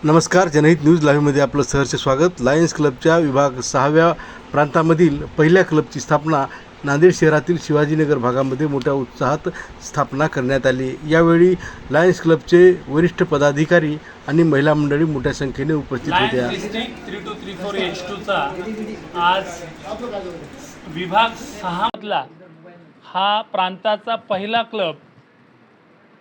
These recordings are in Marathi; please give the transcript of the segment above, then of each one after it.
नमस्कार. जनहित न्यूज लाईव्हमध्ये आपलं सहर्ष स्वागत. लायन्स क्लबच्या विभाग 6व्या प्रांतामधील पहिल्या क्लबची स्थापना नांदेड शहरातील शिवाजीनगर भागामध्ये मोठ्या उत्साहात स्थापना करण्यात आली. यावेळी लायन्स क्लबचे वरिष्ठ पदाधिकारी आणि महिला मंडळी मोठ्या संख्येने उपस्थित होत्या. डिस्ट्रिक्ट 3234H2चा आज विभाग 6 हा प्रांताचा पहिला क्लब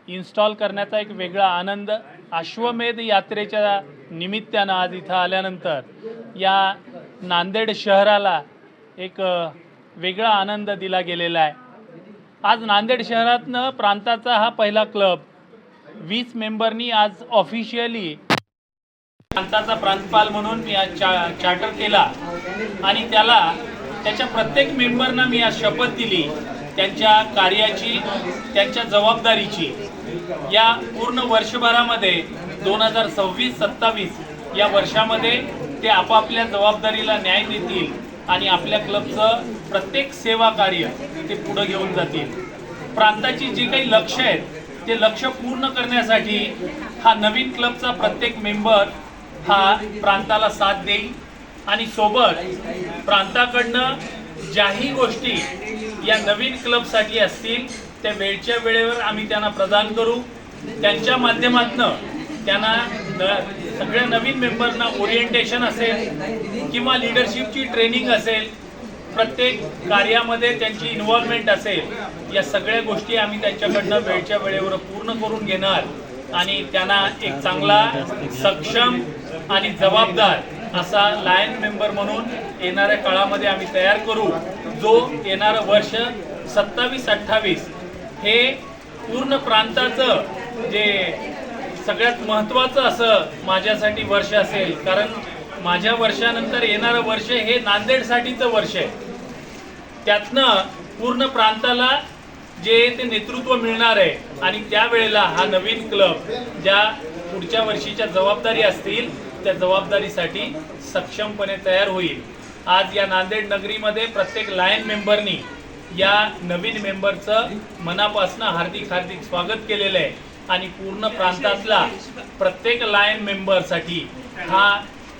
इन्स्टॉल करण्याचा एक वेगळा आनंद. अश्वमेध यात्रेच्या निमित्तानं आज इथं आल्यानंतर या नांदेड शहराला एक वेगळा आनंद दिला गेलेला आहे. आज नांदेड शहरातनं प्रांताचा हा पहिला क्लब 20 मेंबरनी आज ऑफिशियली प्रांताचा प्रांतपाल म्हणून मी आज चार्टर केला आणि त्याच्या प्रत्येक मेंबरना मी आज शपथ दिली त्यांच्या कार्याची, त्यांच्या जबाबदारीची. या पूर्ण वर्षभरामध्ये 2026-27 या वर्षामध्ये ते आपापल्या जबाबदारीला न्याय देतील आणि आपल्या क्लबचं प्रत्येक सेवा कार्य ते पुढे घेऊन जातील. प्रांताची जी काही लक्ष्य आहेत ते लक्ष्य पूर्ण करण्यासाठी हा नवीन क्लबचा प्रत्येक मेंबर हा प्रांताला साथ देईल आणि सोबत प्रांताकडनं ज्याही गोष्टी या नवीन क्लबसाठी असतील त्या वेळच्या वेळेवर आम्ही त्यांना प्रदान करू. त्यांच्या माध्यमातून त्यांना सगळ्या नवीन मेंबरना ओरिएंटेशन असेल किंवा लिडरशिपची ट्रेनिंग असेल, प्रत्येक कार्यामध्ये त्यांची इन्व्हॉल्वमेंट असेल, या सगळ्या गोष्टी आम्ही त्यांच्याकडनं वेळच्या वेळेवर पूर्ण करून घेणार आणि त्यांना एक चांगला, सक्षम आणि जबाबदार असा लायन मेंबर म्हणून येणाऱ्या काळामध्ये आम्ही तयार करू. जो येणारं वर्ष 27-28 हे पूर्ण प्रांताचं जे सगळ्यात महत्त्वाचं असं माझ्यासाठी वर्ष असेल, कारण माझ्या वर्षानंतर येणारं वर्ष हे नांदेडसाठीचं वर्ष आहे. त्यातनं पूर्ण प्रांताला जे ते नेतृत्व मिळणार आहे आणि त्यावेळेला हा नवीन क्लब ज्या पुढच्या वर्षीच्या जबाबदारी असतील त्या जबाबदारीसाठी सक्षमपणे तयार होईल. आज या नांदेड नगरीमध्ये प्रत्येक लायन मेंबरनी या नवीन मेंबरचं मनापासून हार्दिक स्वागत केलेलं आहे आणि पूर्ण प्रांतातला प्रत्येक लायन मेंबरसाठी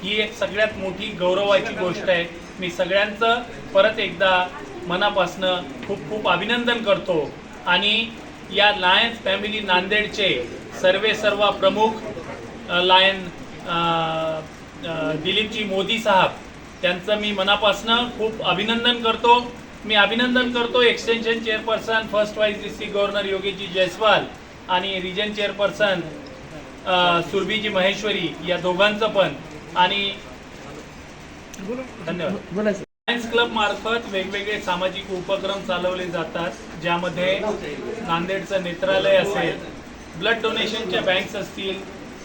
ही एक सगळ्यात मोठी गौरवाची गोष्ट आहे. मी सगळ्यांचं परत एकदा मनापासून खूप अभिनंदन करतो आणि या लायन्स फॅमिली नांदेडचे सर्व प्रमुख लायन दिलीपजी मोदी साहेब त्यांचं मी मनापासून खूप अभिनंदन करतो. मी अभिनंदन करतो extension chairperson first vice district governor Yogeshji Jaiswal आणि रिजन चेअरपर्सन सुरभीजी महेश्वरी या दोघांचं पण. आणि धन्यवाद. लायन्स क्लब मार्फत वेगवेगळे सामाजिक उपक्रम चालवले जातात, ज्यामध्ये नांदेडचं नेत्रालय असेल, ब्लड डोनेशनच्या बँक्स असतील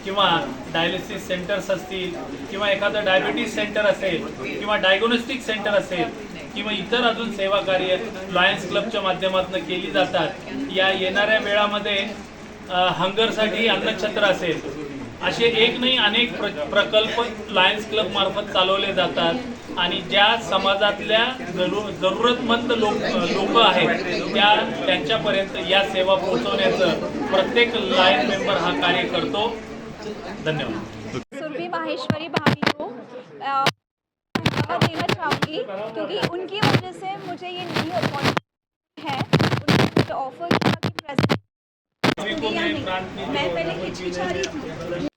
किंवा डायलिसिस सेंटर्स असतील किंवा एखादं डायबिटीज सेंटर असेल किंवा डायग्नोस्टिक सेंटर असेल किंवा इतर अजून सेवा कार्य लायन्स क्लबच्या माध्यमातून केली जातात. या येणाऱ्या वेळामध्ये हंगरसाठी अन्नछत्र असेल, असे एक नाही अनेक प्रकल्प लायन्स क्लब मार्फत चालवले जातात आणि ज्या समाजातल्या जरूरतमंद लोक आहेत त्यांच्यापर्यंत या सेवा पोहोचवण्याचं प्रत्येक लायन मेंबर हा कार्य करतो. धन्यवाद. सुरभि माहेश्वरी भाभी को धन्यवाद देना चाहूँगी क्योंकि उनकी वजह से मुझे ये न्यू अपॉइंटमेंट है. उन्होंने मुझे ऑफर किया कि प्रेसिडेंट मैं पहले हिचकिचा रही थी,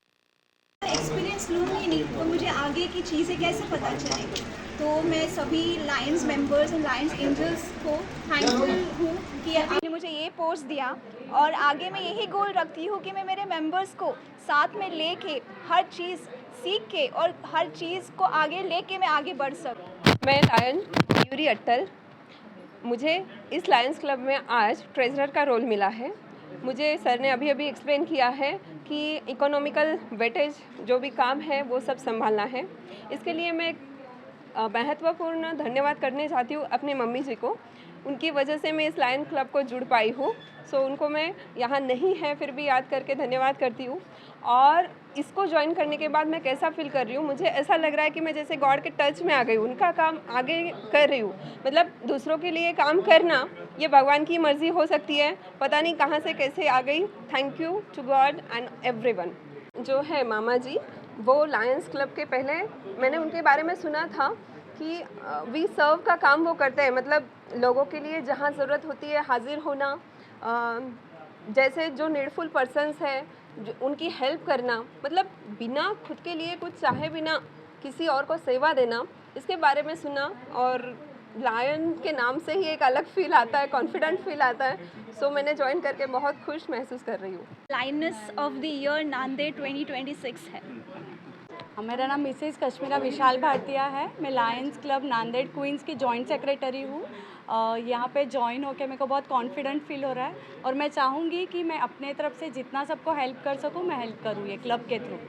एक्सपीरियंस लूँगी नहीं तो मुझे आगे की चीज़ें कैसे पता चलेगी. तो मैं सभी Lions members and Lions angels को थैंकफुल हूँ कि आपने मुझे ये पोस्ट दिया और आगे मैं यही गोल रखती हूँ कि मैं मेरे मेंबर्स को साथ में लेके हर चीज़ सीख के और हर चीज़ को आगे लेके मैं आगे बढ़ सकूँ. मैं लायन मयूरी अट्टल. मुझे इस लायंस क्लब में आज ट्रेजरर का रोल मिला है. मुझे सर ने अभी एक्सप्लेन किया है कि इकोनॉमिकल वेटेज जो भी काम है वो सब संभालना है. इसके लिए मैं महत्वपूर्ण धन्यवाद करने चाहती हूँ अपने मम्मी जी को. उनकी वजह से मैं इस लायन क्लब को जुड़ पाई हूँ. सो उनको मैं यहाँ नहीं है फिर भी याद करके धन्यवाद करती हूँ. और इसको ज्वाइन करने के बाद मैं कैसा फील कर रही हूँ, मुझे ऐसा लग रहा है कि मैं जैसे गॉड के टच में आ गई हूँ. उनका काम आगे कर रही हूँ. मतलब दूसरों के लिए काम करना ये भगवान की मर्ज़ी हो सकती है. पता नहीं कहाँ से कैसे आ गई. Thank you to God and everyone. जो है मामा जी वो लायंस क्लब के पहले मैंने उनके बारे में सुना था कि वी सर्व का काम वो करते हैं, मतलब लोगों के लिए जहाँ ज़रूरत होती है हाजिर होना, जैसे जो नीडफुल पर्सन्स हैं जो उनकी हेल्प करना, मतलब बिना खुद के लिए कुछ चाहे बिना किसी और को सेवा देना, इसके बारे में सुना। और लायन के नाम से ही एक अलग फील आता है, कॉन्फिडेंट फील आता है। सो मैंने ज्वाइन करके बहुत खुश महसूस कर रही हूँ। Lioness of the year Nanded 2026 है। मेरा नाम मिसेस कश्मीरा विशाल भाटिया है। मैं लायंस क्लब नांदेड़ क्वींस की जॉइंट सेक्रेटरी हूँ। यहाँ पे ज्वाइन होकर मेरे को बहुत कॉन्फिडेंट फील हो रहा है और मैं चाहूँगी कि मैं अपने तरफ से जितना सबको हेल्प कर सकूँ मैं हेल्प करूँ ये क्लब के थ्रू।